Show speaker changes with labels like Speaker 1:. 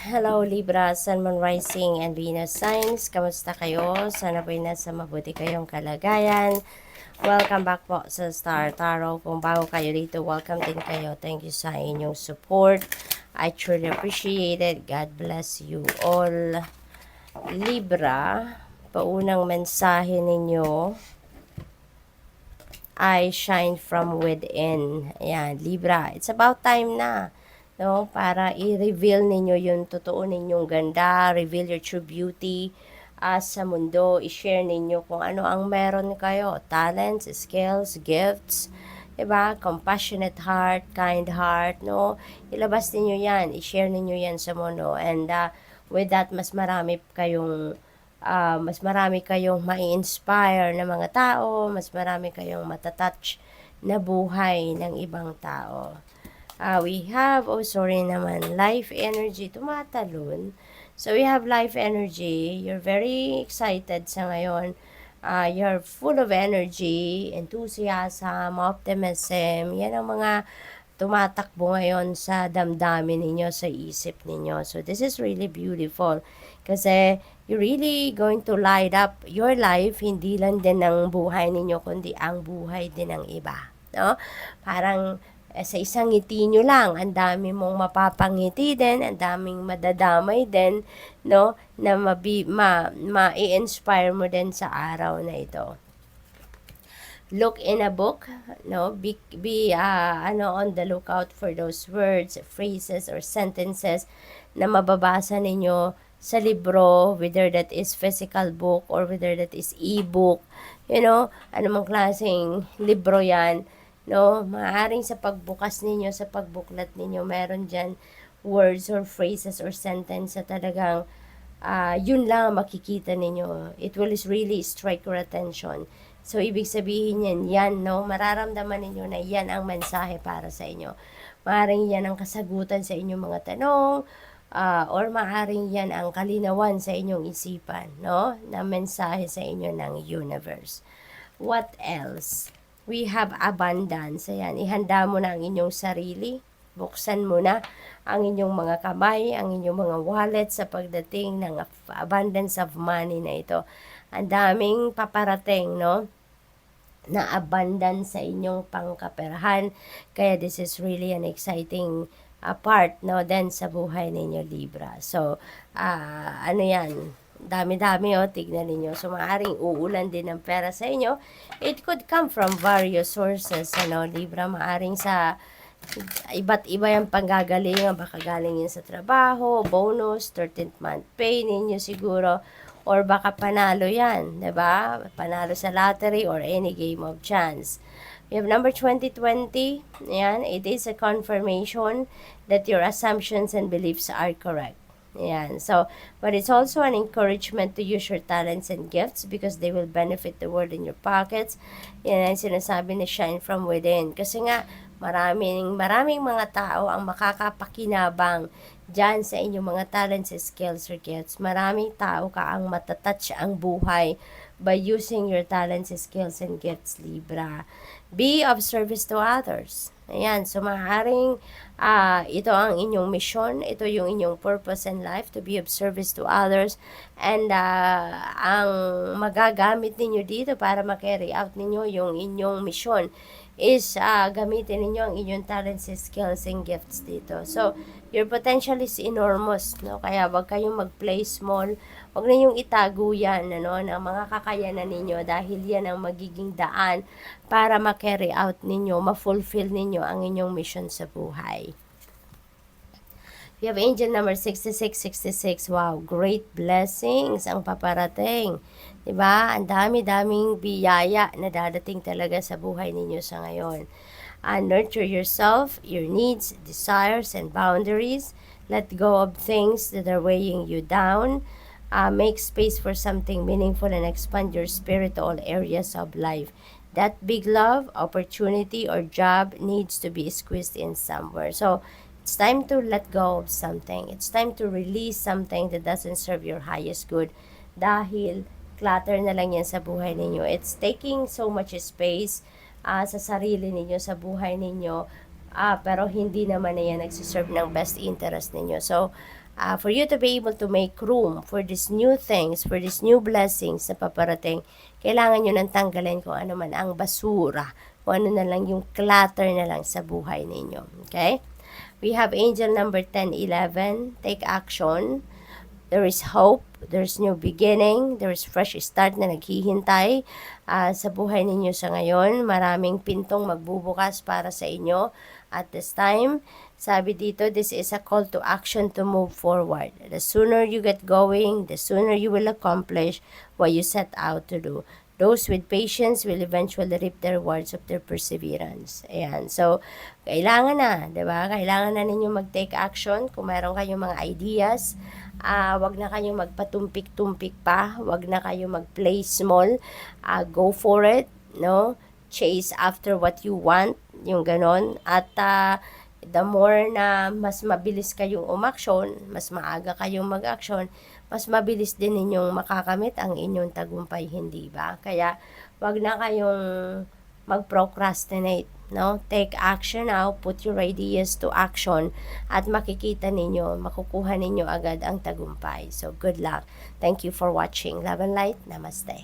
Speaker 1: Hello Libra, Sun, Moon, Rising, and Venus signs. Kamusta kayo? Sana po'y nasa mabuti kayong kalagayan. Welcome back po sa Star Tarot. Kung bago kayo dito, welcome din kayo. Thank you sa inyong support. I truly appreciate it. God bless you all. Libra, paunang mensahe ninyo I shine from within. Ayan, Libra, it's about time na, no? Para i-reveal ninyo yung totoo ninyong ganda, reveal your true beauty sa mundo, i-share ninyo kung ano ang meron kayo, talents, skills, gifts, diba? Compassionate heart, kind heart, no? Ilabas ninyo yan, i-share ninyo yan sa mundo, and with that, mas marami kayong mai-inspire na mga tao, mas marami kayong matatouch na buhay ng ibang tao. We have, sorry naman, life energy, tumatalon. So we have life energy, you're very excited sa ngayon. You're full of energy, enthusiasm, optimism, yan ang mga tumatakbo ngayon sa damdamin ninyo, sa isip ninyo. So this is really beautiful kasi you're really going to light up your life, hindi lang din ng buhay ninyo, kundi ang buhay din ng iba. No? Parang sa isang ngiti nyo lang, ang dami mong mapapangiti din, ang daming madadamay din, no? Na ma-i-inspire mo din sa araw na ito. Look in a book, no? Be on the lookout for those words, phrases, or sentences na mababasa ninyo sa libro, whether that is physical book or whether that is e-book. You know, anumang klaseng libro yan, no? Maaaring sa pagbukas ninyo, sa pagbuklat ninyo, meron dyan words or phrases or sentence na talagang yun lang makikita ninyo. It will really strike your attention. So, ibig sabihin yan, no? Mararamdaman ninyo na yan ang mensahe para sa inyo. Maaaring yan ang kasagutan sa inyong mga tanong, or maaaring yan ang kalinawan sa inyong isipan, no? Na mensahe sa inyo ng universe. What else? We have abundance. Ayan, ihanda mo na ang inyong sarili. Buksan mo na ang inyong mga kamay, ang inyong mga wallet sa pagdating ng abundance of money na ito. Ang daming paparating, no? Na abundance sa inyong pangkaperahan. Kaya this is really an exciting part, no, then sa buhay ninyo, Libra. So, ano yan, dami-dami, tignan ninyo. So, maaaring uulan din ng pera sa inyo. It could come from various sources, ano, Libra. Maaaring sa iba't iba yung panggagalingan. Baka galing yun sa trabaho, bonus, 13th month pay ninyo siguro. Or baka panalo yan, diba? Panalo sa lottery or any game of chance. We have number 2020. Yan, it is a confirmation that your assumptions and beliefs are correct. Yan. So, but it's also an encouragement to use your talents and gifts because they will benefit the world in your pockets. Yan ang sinasabi na shine from within. Kasi nga, maraming mga tao ang makakapakinabang dyan sa inyong mga talents, skills, or gifts. Maraming tao ka ang matatouch ang buhay by using your talents, skills, and gifts, Libra. Be of service to others. Ayan, so maaaring ito ang inyong mission, ito yung inyong purpose in life, to be of service to others, and ang magagamit ninyo dito para ma-carry out ninyo yung inyong mission is gamitin ninyo ang inyong talents, skills, and gifts dito. So, your potential is enormous, no? Kaya wag kayong mag-play small, wag ninyong itago yan, ano, ng mga kakayanan ninyo dahil yan ang magiging daan para ma-carry out ninyo, ma-fulfill ninyo ang inyong mission sa buhay. We have angel number 6666. Wow, great blessings ang paparating. Diba? Ang dami-daming biyaya na dadating talaga sa buhay ninyo sa ngayon. Nurture yourself, your needs, desires, and boundaries. Let go of things that are weighing you down. Make space for something meaningful and expand your spirit to all areas of life. That big love, opportunity, or job needs to be squeezed in somewhere. So, it's time to let go of something. It's time to release something that doesn't serve your highest good. Dahil clutter na lang yan sa buhay ninyo. It's taking so much space sa sarili ninyo, sa buhay ninyo. pero hindi naman na yan nagsiserve ng best interest ninyo. So, for you to be able to make room for these new things, for these new blessings na paparating, kailangan nyo nang tanggalin kung ano man ang basura, kung ano na lang yung clutter na lang sa buhay ninyo. Okay? We have angel number 10, 11. Take action. There is hope, there's new beginning, there is fresh start na naghihintay sa buhay ninyo sa ngayon. Maraming pintong magbubukas para sa inyo at this time. Sabi dito, this is a call to action to move forward. The sooner you get going, the sooner you will accomplish what you set out to do. Those with patience will eventually reap the rewards of their perseverance. Ayan. So, kailangan na, di ba? Kailangan na ninyo mag-take action. Kung mayroon kayong mga ideas, wag na kayong magpatumpik-tumpik pa. Wag na kayong mag-play small. Go for it, no? Chase after what you want, yung ganon. At the more na mas mabilis kayong umaksyon, mas maaga kayong mag-action, mas mabilis din ninyong makakamit ang inyong tagumpay, hindi ba? Kaya, wag na kayong mag-procrastinate, no? Take action now, put your ideas to action, at makikita ninyo, makukuha ninyo agad ang tagumpay. So, good luck. Thank you for watching. Love and light. Namaste.